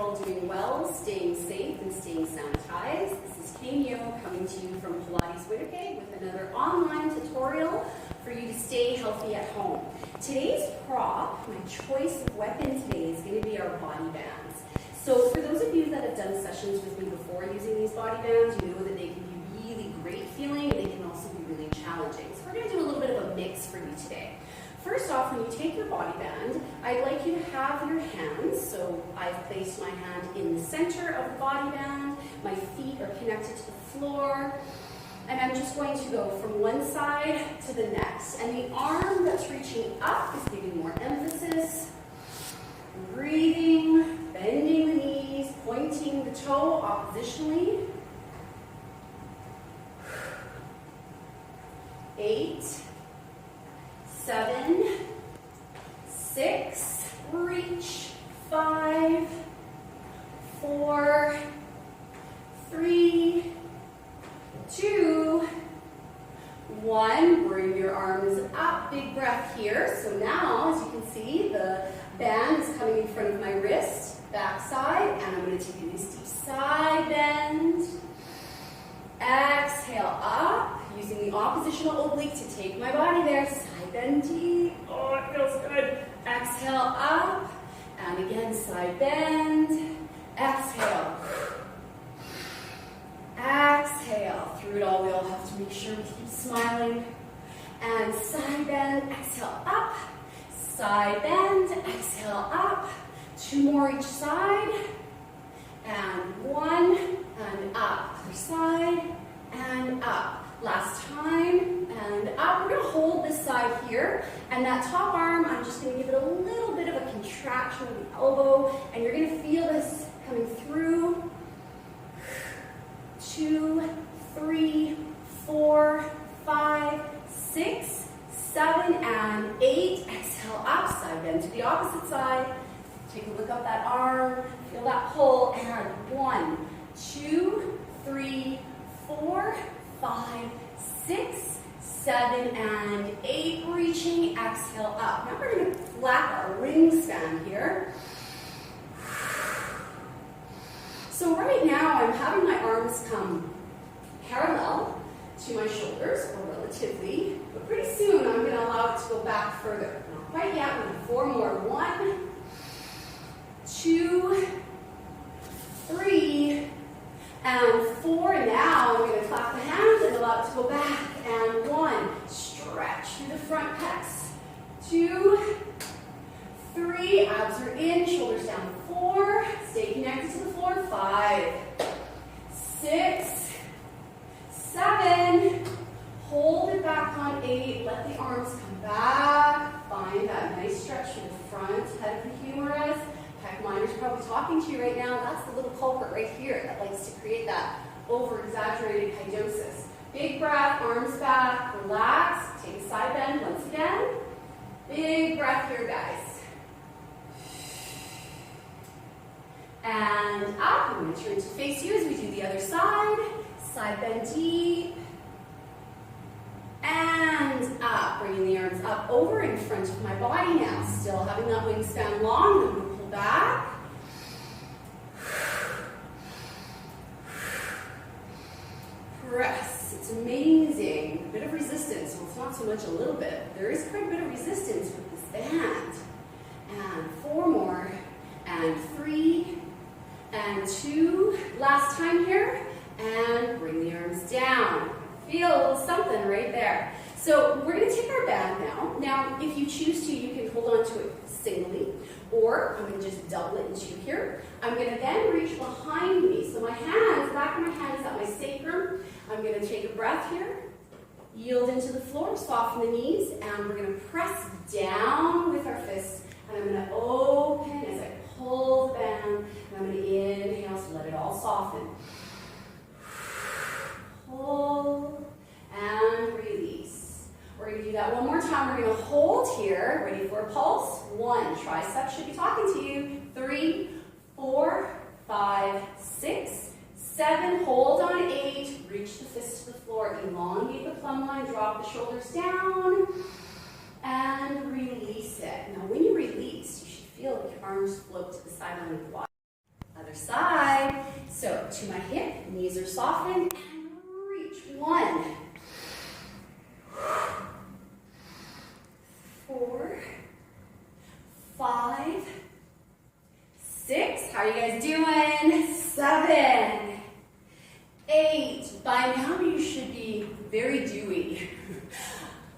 all doing well, staying safe, and staying sanitized. This is Kameo coming to you from Pilates Winnipeg with another online tutorial for you to stay healthy at home. Today's prop, my choice of weapon today, is going to be our body bands. So for those of you that have done sessions with me before using these body bands, you know that they can be really great feeling and they can also be really challenging. So we're going to do a little bit of a mix for you today. First off, when you take your body band, I'd like you to have your hands, so I've placed my hand in the center of the body band, my feet are connected to the floor, and I'm just going to go from one side to the next. And the arm that's reaching up is giving more emphasis. Breathing, bending the knees, pointing the toe oppositionally. 8, 7, 6, reach, 5, 4, 3, 2, 1. Bring your arms up, big breath here. So now, as you can see, the band is coming in front of my wrist, back side, and I'm going to take a nice deep side bend. Exhale up, using the oppositional oblique to take my body there. Side bend deep. Oh, it feels good. Exhale up, and again, side bend. Exhale. Exhale. Through it all, we all have to make sure we keep smiling. And side bend, exhale up. Side bend, exhale up. 2 more each side. And 1, and up. Other side, and up. Last time, and up. We're going to hold this side here, and that top arm, I'm just going to give it a little bit of a contraction of the elbow, and you're going to feel this coming through. 2, 3, 4, 5, 6, 7, and 8. Exhale up, side bend to the opposite side. Take a look up that arm, feel that pull, and 1, 2, 3, 4, 5, 6, 7, and 8. Reaching, exhale up. Now we're going to flap our wingspan here. So right now I'm having my arms come parallel to my shoulders, or relatively, but pretty soon I'm going to allow it to go back further. Not quite yet, we have 4 more. 1, 2, 3, and 4. Now I'm going to clap the hands and allow it to go back. And 1, stretch through the front pecs. 2, 3, abs are in, shoulders down. 4, stay connected to the floor. 5, 6, 7, hold it back on 8. Let the arms come back. Find that nice stretch through the front head of the humerus. Pec minor's probably talking to you right now. That's the little culprit right here that likes to create that over-exaggerated kydosis. Big breath, arms back, relax. Take a side bend once again. Big breath here, guys. And up. I'm going to turn to face you as we do the other side. Side bend deep. And up. Bringing the arms up over in front of my body now. Still having that wingspan long. I'm going to pull back. Press. It's amazing. A bit of resistance. Well, it's not so much a little bit. There is quite a bit of resistance with this band. And 4 more. And 3. And 2. Last time here. And bring the arms down. Feel a little something right there. So we're going to take our band now. Now, if you choose to, you can hold on to it singly, or I'm going to just double it in 2 here. I'm going to then reach behind me. So my hands, back of my hand is at my sacrum. I'm going to take a breath here, yield into the floor, soften the knees, and we're going to press down with our fists. And I'm going to open as I pull the band, and I'm going to inhale, so let it all soften. Pull and release. We're going to do that one more time. We're going to hold here. Ready for a pulse? 1. Tricep should be talking to you. 3, 4, 5, 6, 7. Hold on. 8. Reach the fists to the floor. Elongate the plumb line. Drop the shoulders down. And release it. Now when you release, you should feel like your arms float to the sideline of the body. side. So to my hip, knees are softened, and reach. 1, 4, 5, 6. How are you guys doing? 7, 8. By now you should be very dewy.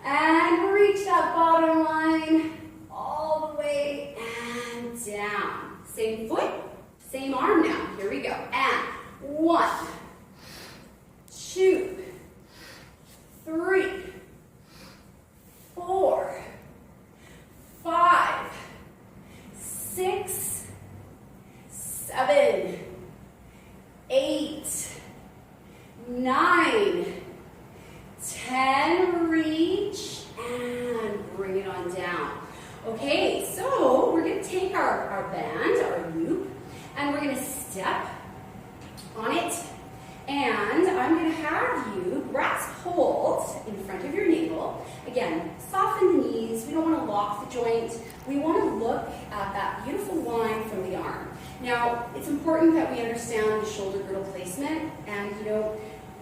And reach that bottom line all the way and down. Same foot, same arm now. Here we go. And 1, 2, 3, 4, 5, 6, 7, 8, 9, 10, reach, and bring it on down. Okay, so we're going to take our band, our loop, and we're going to step on it, and I'm going to have you grasp hold in front of your navel. Again, soften the knees. We don't want to lock the joint. We want to look at that beautiful line from the arm. Now, it's important that we understand the shoulder girdle placement, and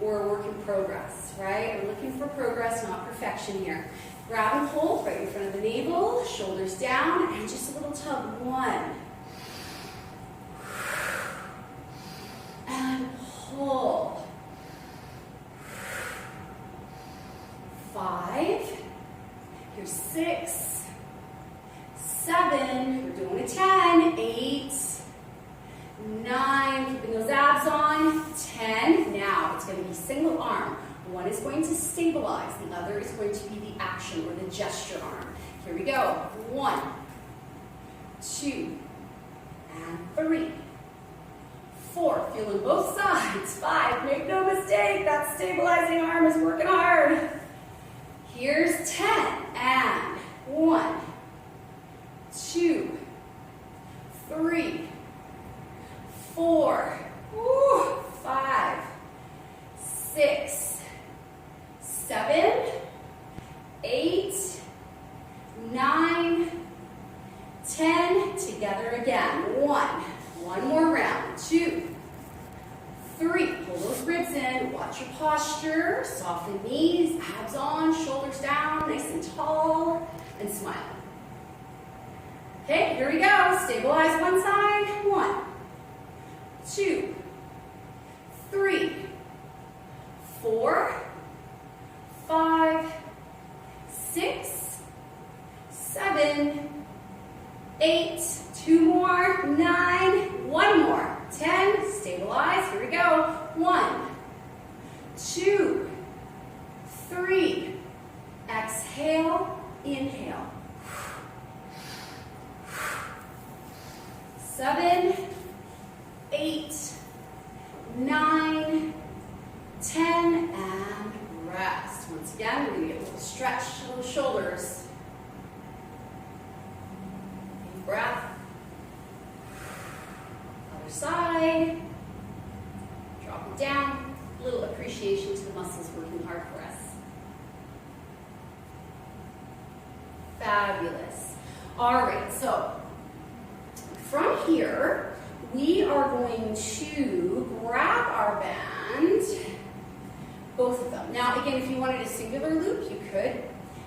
we're a work in progress, right? We're looking for progress, not perfection here. Grab and hold right in front of the navel, shoulders down, and just a little tug. 1. And pull. 5. Here's 6. 7. We're doing a 10. 8. 9. Keeping those abs on. 10. Now it's going to be single arm. One is going to stabilize. The other is going to be the action or the gesture arm. Here we go. 1, 2, and 3. 4. Feeling both sides. 5. Make no mistake. That stabilizing arm is working hard. Here's 10. And 1, 2, 3, 4, 5, 6, 7, 8, 9, 10. Together again. 1 more round. 2, 3. Pull those ribs in. Watch your posture. Soften knees, abs on, shoulders down, nice and tall, and smile. Okay, here we go. Stabilize one side. 1, 2, 3, 4, 5, 6, 7, 8, 2 more, 9, 1 more, 10, stabilize, here we go, 1, 2, 3, exhale, inhale, 7, 8, 9, 10, and rest. Once again, we're going to get a little stretch to those shoulders. Deep breath. Other side. Drop it down. A little appreciation to the muscles working hard for us. Fabulous. All right, so from here, we are going to grab our band, both of them. Now, again, if you wanted a singular loop, you could.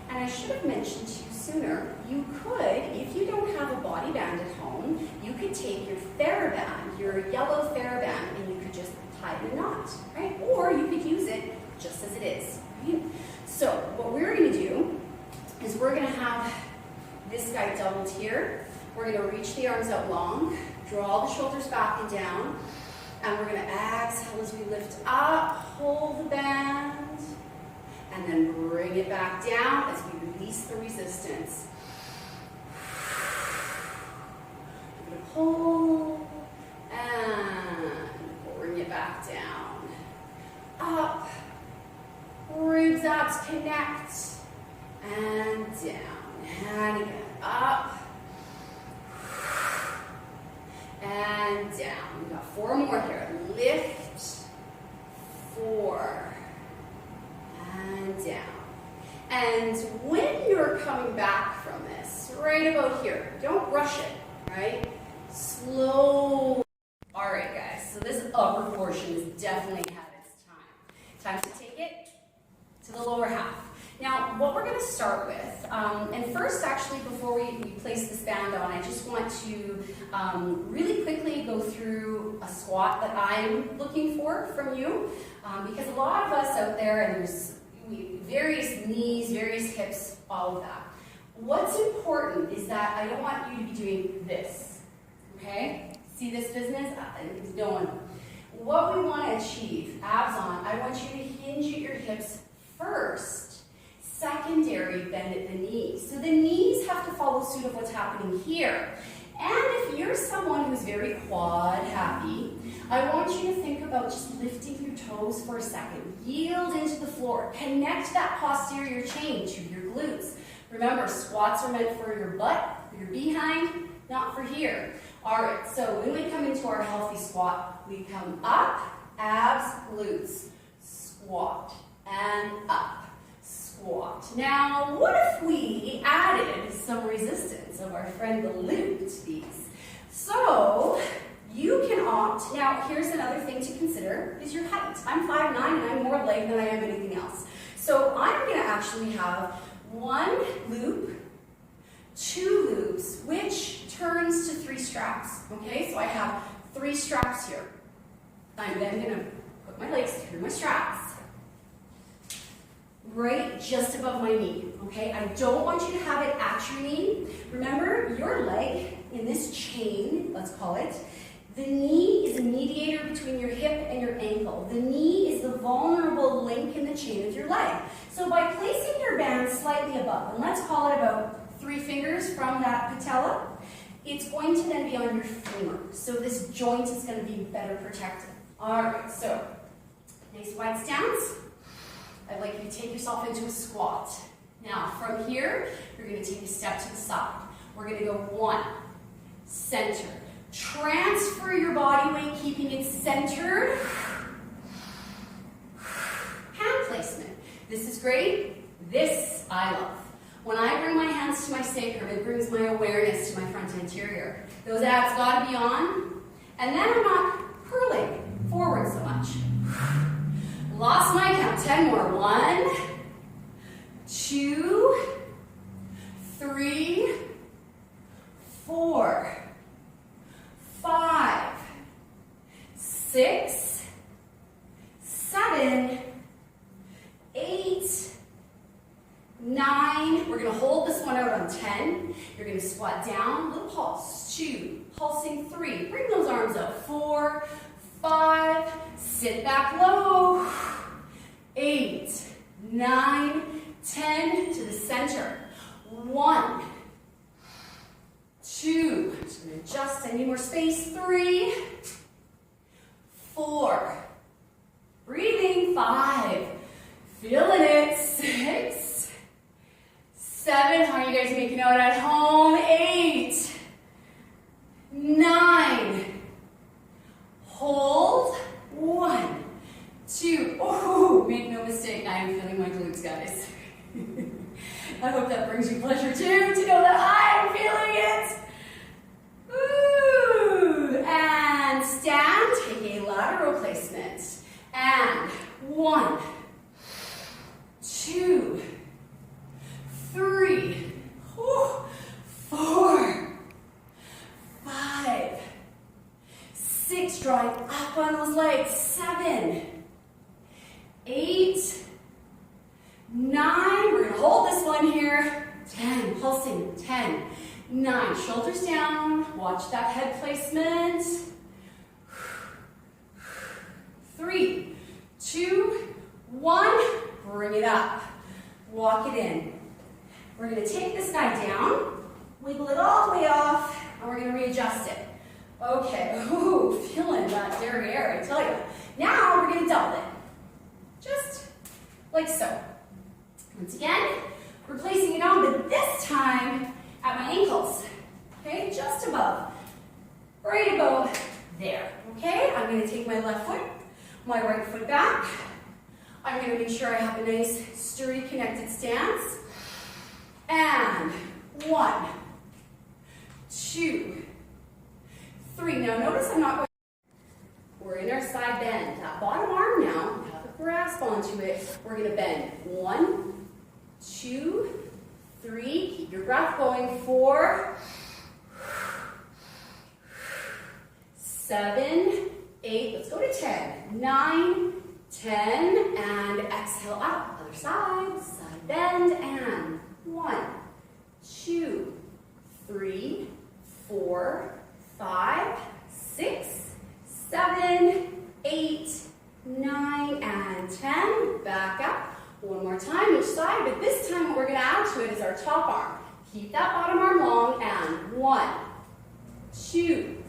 And I should have mentioned to you sooner, you could, if you don't have a body band at home, you could take your TheraBand, your yellow TheraBand, and you could just tie it in a knot, right? Or you could use it just as it is, right? So what we're going to do is we're going to have this guy doubled here. We're going to reach the arms out long, draw the shoulders back and down, and we're going to exhale as we lift up, hold the band, and then bring it back down as we release the resistance. We're going to hold, and bring it back down. Up, ribs, abs connect, and down, and again, up, and down. We've got 4 more here. Lift, 4, and down. And when you're coming back from this, right about here, don't rush it, right? Slow. All right, And first, actually, before we place this band on, I just want to really quickly go through a squat that I'm looking for from you, because a lot of us out there, and there's various knees, various hips, all of that. What's important is that I don't want you to be doing this, okay? See this business? No one. What we want to achieve, abs on, I want you to hinge at your hips first. Secondary, bend at the knees. So the knees have to follow suit of what's happening here. And if you're someone who's very quad happy, I want you to think about just lifting your toes for a second. Yield into the floor. Connect that posterior chain to your glutes. Remember, squats are meant for your butt, your behind, not for here. All right, so when we come into our healthy squat, we come up, abs, glutes, squat, and up, squat. Now, what if we added some resistance of our friend the loop to these? So, you can opt. Now, here's another thing to consider, is your height. I'm 5'9", and I'm more leg than I am anything else. So, I'm going to actually have one loop, two loops, which turns to 3 straps. Okay, so I have 3 straps here. I'm then going to put my legs through my straps, right just above my knee. Okay, I don't want you to have it at your knee. Remember, your leg in this chain, let's call it, the knee is a mediator between your hip and your ankle. The knee is the vulnerable link in the chain of your leg. So by placing your band slightly above, and let's call it about 3 fingers from that patella, it's going to then be on your femur. So this joint is going to be better protected. All right, so nice wide stance. I'd like you to take yourself into a squat. Now from here, you're going to take a step to the side. We're going to go 1, center. Transfer your body weight, keeping it centered. Hand placement. This is great. This I love. When I bring my hands to my sacrum, it brings my awareness to my front anterior. Those abs got to be on. And then I'm not curling forward so much. Lost my count. 10 more. 1, 2, 3, 4, 5, 6, 7, 8, 9. We're going to hold this one out on 10. You're going to squat down, little pulse. 2, pulsing 3. Bring those arms up. 4, 5, sit back low. 8, 9, 10 to the center. 1, 2, just going to adjust, I need more space. 3, 4, breathing. 5, feeling it. 6, 7, how are you guys making out at home? 8, 9, hold. 1, 2, oh, make no mistake, I am feeling my glutes, guys. I hope that brings you pleasure too, to know that I am feeling it. Ooh. And stand, take a lateral placement. And 1, 2, 3, 4, 5, 6, drawing up on those legs. 7, 8, 9, we're going to hold this one here. 10, pulsing. 10, 9, shoulders down. Watch that head placement. 3, 2, 1, bring it up. Walk it in. We're going to take this guy down, wiggle it all the way off, and we're going to readjust it. Okay, ooh, feeling that derriere, I tell you. Now we're going to double it. Just like so. Once again, we're placing it on, but this time at my ankles. Okay, just above. Right above there. Okay, I'm going to take my left foot, my right foot back. I'm going to make sure I have a nice, sturdy, connected stance. And 1, 2, 3. Now notice I'm not going. We're in our side bend. That bottom arm now, have a grasp onto it. We're going to bend. 1, 2, 3, keep your breath going, 4, 7, 8, let's go to 10, 9, 10, and exhale up, other side, side bend, and 1, 2, 3, 4, 5, 6, 7, 8, 9, and 10, back up. One more time each side, but this time what we're going to add to it is our top arm. Keep that bottom arm long, and 1, 2,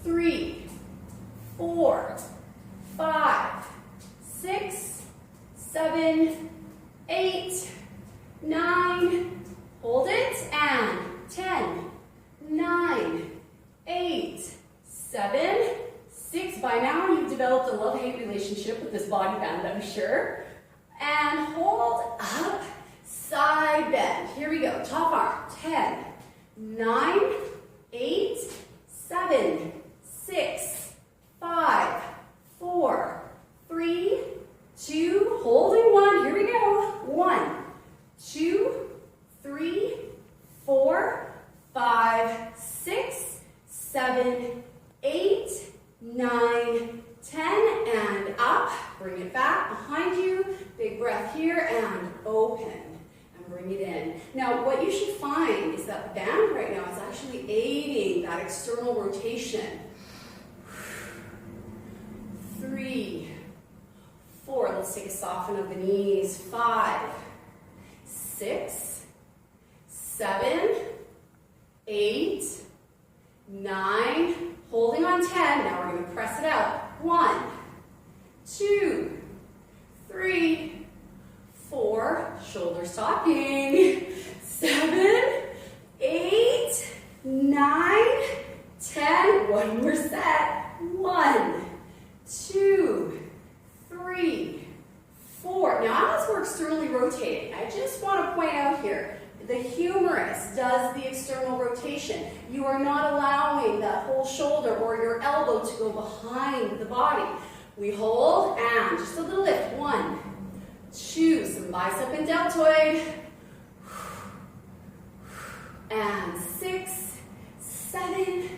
3, 4, 5, 6, 7, 8, 9, hold it, and 10, 9, 8, 7, 6. By now you've developed a love-hate relationship with this body band, I'm sure. And hold up, side bend. Here we go, top arm, 10, 9, 8, 7, 6, 5, 4, 3, 2, holding 1, here we go, 1, 2, 3, 4, 5, 6, 7, 8, 9, 10, and up, bring it back behind you, big breath here, and open, and bring it in. Now, what you should find is that the band right now is actually aiding that external rotation. 3, 4, let's take a soften of the knees, 5, 6, 7, 8, 9, holding on 10, now we're going to press it out, 1, 2, 3, 4, shoulders talking, 7, 8, 9, 10, one more set, 1, 2, 3, 4. Now as we're externally rotating, I just want to point out here, the humerus does the external rotation. You are not allowing that whole shoulder or your elbow to go behind the body. We hold and just a little lift. 1, 2, some bicep and deltoid. And 6, 7,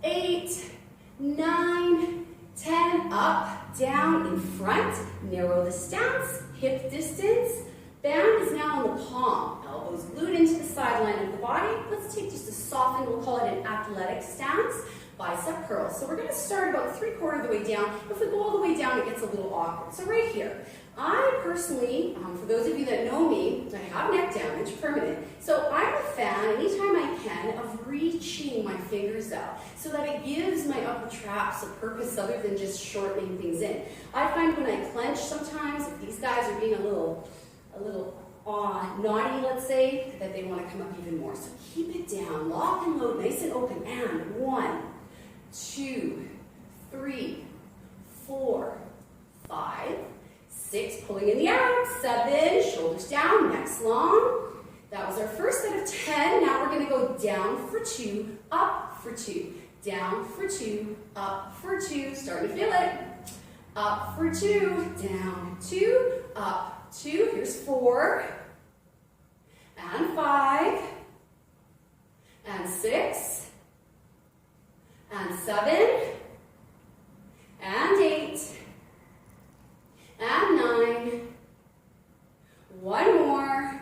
8, 9, 10. Up, down, in front. Narrow the stance, hip distance. Band is now on the palm. Elbows glued into the sideline of the body. Let's take just a softened, we'll call it an athletic stance. Bicep curl. So we're going to start about 3/4 of the way down. If we go all the way down, it gets a little awkward. So right here, I personally, for those of you that know me, I have neck damage, permanent. So I'm a fan, anytime I can, of reaching my fingers out so that it gives my upper traps a purpose other than just shortening things in. I find when I clench sometimes, if these guys are being a little naughty, let's say, that they want to come up even more. So keep it down, lock and load, nice and open, and 1, 2, 3, 4, 5, 6, pulling in the abs, 7, shoulders down, necks long. That was our first set of 10. Now we're going to go down for 2, up for 2, down for 2, up for 2, starting to feel it. Up for 2, down 2, up 2, here's 4, and 5, and 6, and 7, and 8, and 9, one more,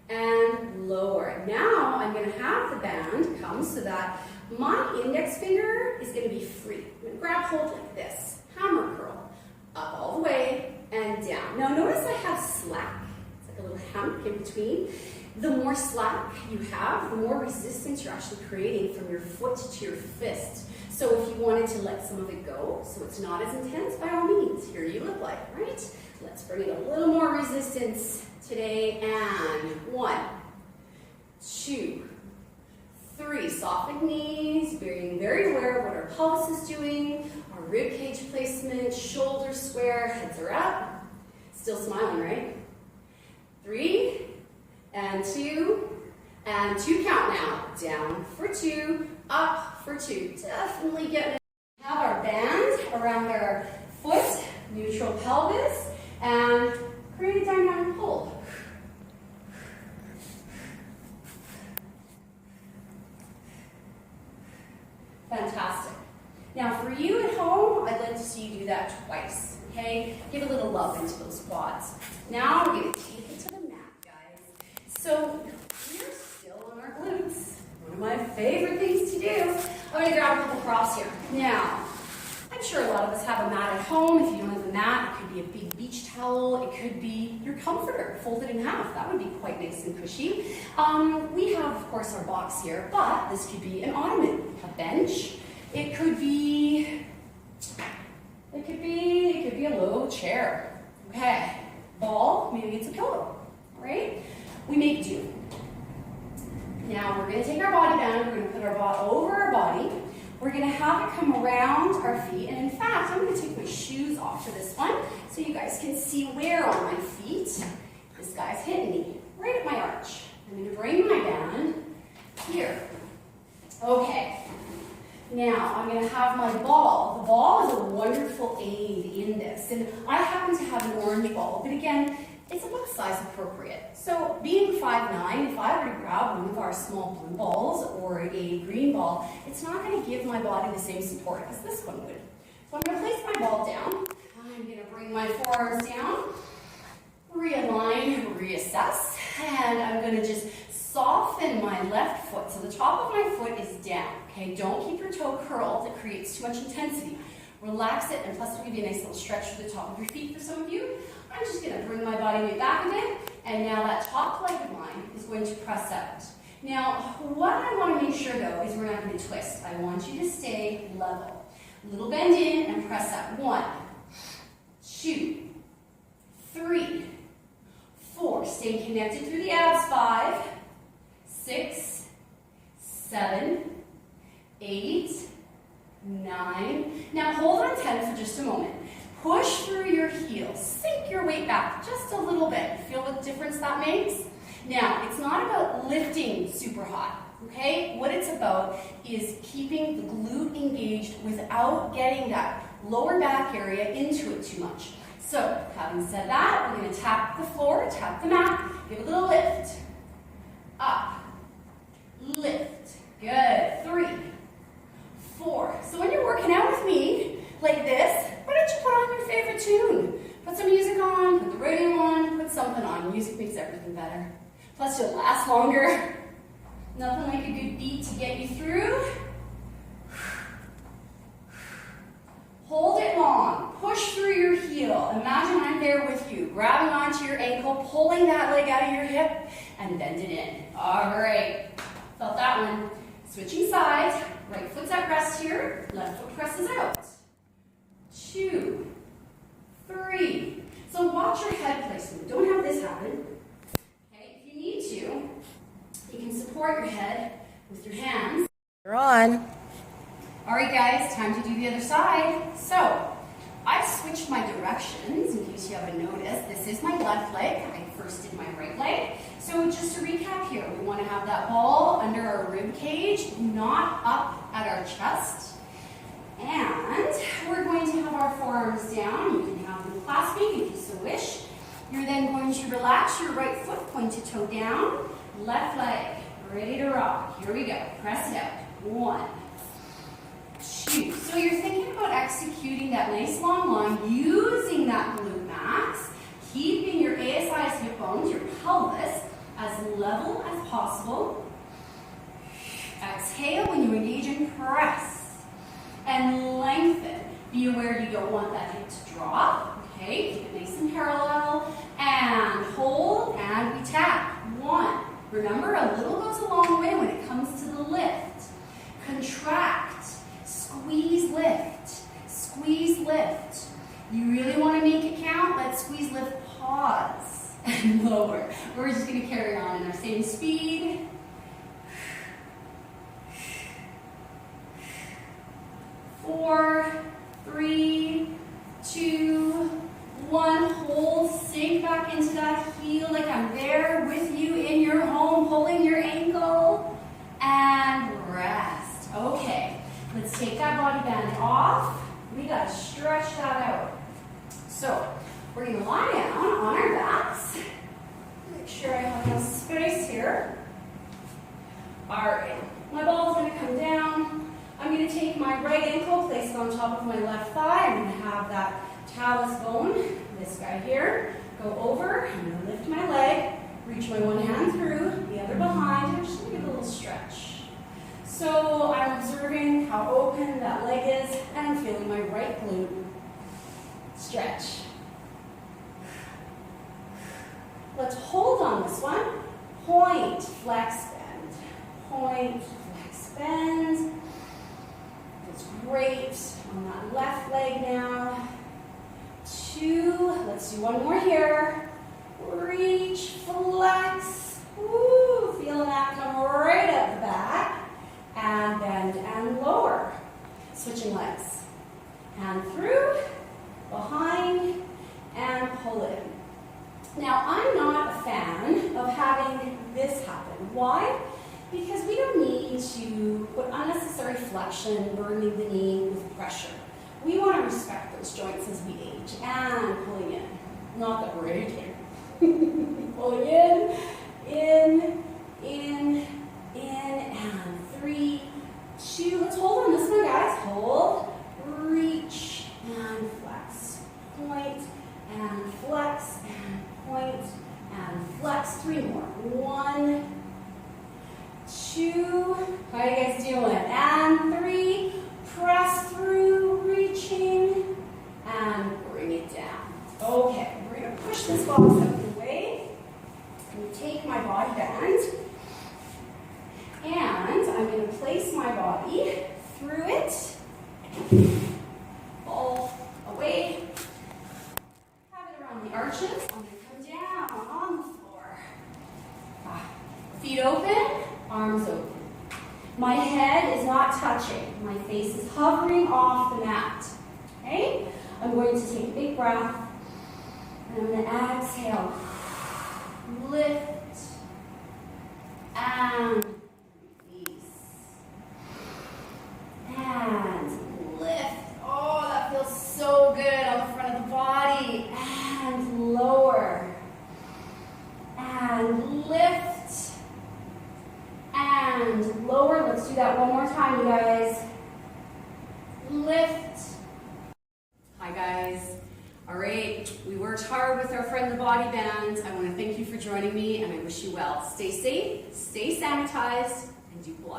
and lower. Now I'm going to have the band come so that my index finger is going to be free. I'm going to grab hold like this, hammer curl, up all the way, and down. Now notice I have slack. It's like a little hump in between. The more slack you have, the more resistance you're actually creating from your foot to your fist. So if you wanted to let some of it go, so it's not as intense, by all means, here you look like, right? Let's bring in a little more resistance today, and 1, 2, 3, soften knees, being very aware of what our pelvis is doing, our rib cage placement, shoulders square, heads are up. Still smiling, right? 3, and 2, and 2 count now. Down for 2, up for 2. Definitely getting it. Have our band around our foot, neutral pelvis, and create a dynamic hold. fantastic. Now for you at home, I'd like to see you do that twice, okay? Give a little love into those quads. Now we're gonna take it to the mat, guys. So we're still on our glutes. One of my favorite things to do. I'm gonna grab a couple props here. Now, I'm sure a lot of us have a mat at home. If you don't have a mat, it could be a big beach towel. It could be your comforter, folded in half. That would be quite nice and cushy. We have, of course, our box here, but this could be an ottoman, a bench. It could be a low chair. Okay, ball, maybe it's a pillow, all right? We make do. Now we're gonna take our body down, we're gonna put our ball over our body. We're gonna have it come around our feet, and in fact, I'm gonna take my shoes off for this one, so you guys can see where on my feet this guy's hitting me, right at my arch. I'm gonna bring my band here. Okay. Now, I'm going to have my ball. The ball is a wonderful aid in this. And I happen to have an orange ball, but again, it's about size appropriate. So being 5'9", if I were to grab one of our small blue balls or a green ball, it's not going to give my body the same support as this one would. So I'm going to place my ball down. I'm going to bring my forearms down, realign, reassess, and I'm going to just soften my left foot. So the top of my foot is down, okay? Don't keep your toe curled. It creates too much intensity. Relax it, and plus it'll give you a nice little stretch for the top of your feet for some of you. I'm just gonna bring my body weight back a bit, and now that top leg of mine is going to press out. Now, what I wanna make sure though is we're not gonna twist. I want you to stay level. A little bend in and press out. 1, 2, 3, 4. Staying connected through the abs. 5, 6, 7, 8, 9. Now hold on 10 for just a moment. Push through your heels. Sink your weight back just a little bit. Feel the difference that makes? Now, it's not about lifting super high, okay? What it's about is keeping the glute engaged without getting that lower back area into it too much. So, having said that, we're going to tap the floor, tap the mat, give a little lift. Up. Lift. Good. 3, 4. So when you're working out with me, like this, why don't you put on your favorite tune? Put some music on, put the radio on, put something on. Music makes everything better. Plus you'll last longer. Nothing like a good beat to get you through. Hold it long. Push through your heel. Imagine I'm there with you, grabbing onto your ankle, pulling that leg out of your hip, and bend it in. All right. Felt that one. Switching sides. Right foot's at rest here. Left foot presses out. 2, 3. So watch your head placement. Don't have this happen. Okay, if you need to, you can support your head with your hands. You're on. All right, guys, time to do the other side. So, I've switched my directions in case you haven't noticed. This is my left leg. I first did my right leg. So just to recap here, we want to have that ball under our rib cage, not up at our chest. And we're going to have our forearms down. You can have them clasping if you so wish. You're then going to relax your right foot, pointed toe down, left leg, ready to rock. Here we go. Press it out. 1, 2. So you're thinking about executing that nice long line, using that glute max, keeping your ASI's hip bones, your pelvis, as level as possible. Exhale when you engage in press. And lengthen. Be aware you don't want that hip to drop. Okay, keep it nice and parallel. And hold, and we tap. 1. Remember, a little goes a long way when it comes to the lift. Contract. Squeeze, lift. Squeeze, lift. You really want to make it count? Let's squeeze, lift, pause, and lower. We're just going to carry on in our same speed. 4, 3, 2, 1. Hold, sink back into that heel like I'm there with you in your home, pulling your ankle, and rest. Okay, let's take that body band off. We got to stretch that out. So, we're going to lie down on our backs. Make sure I have enough space here. All right, my ball's going to come down. I'm going to take my right ankle, place it on top of my left thigh. I'm going to have that talus bone, this guy here, go over. I'm going to lift my leg, reach my one hand through, the other behind, and I'm just going to give a little stretch. So I'm observing how open that leg is, and I'm feeling my right glute stretch. Let's hold on this one. Point, flex, bend. Point, flex, bend. That's great. On that left leg now. 2. Let's do one more here. Reach, flex. Woo, feeling that come right up the back. And bend and lower. Switching legs. And through, behind, and pull in. Now, I'm not a fan of having this happen. Why? Because we don't need to put unnecessary flexion, burning the knee with pressure. We want to respect those joints as we age. And pulling in. Not that we're aging. Pulling in, and 3, 2. Let's hold on this one, guys. Hold, reach, and flex. Point, and flex, and point, and flex. 3 more. 1, 2. How are you guys doing? And 3. Press through, reaching, and bring it down. Okay, we're going to push this box out of the way. And take my body band, and I'm going to place my body through it. Ball away. Have it around the arches. I'm going to come down on the floor. Feet open, arms open. My head is not touching. My face is hovering off the mat. Okay? I'm going to take a big breath, and I'm going to exhale. Lift and release. And lift. Oh, that feels so good on the front of the body. And lower. And lift. And lower. Let's do that one more time, you guys. Lift. Hi, guys. All right, we worked hard with our friend the body band. I want to thank you for joining me, and I wish you well. Stay safe, stay sanitized, and do Pilates.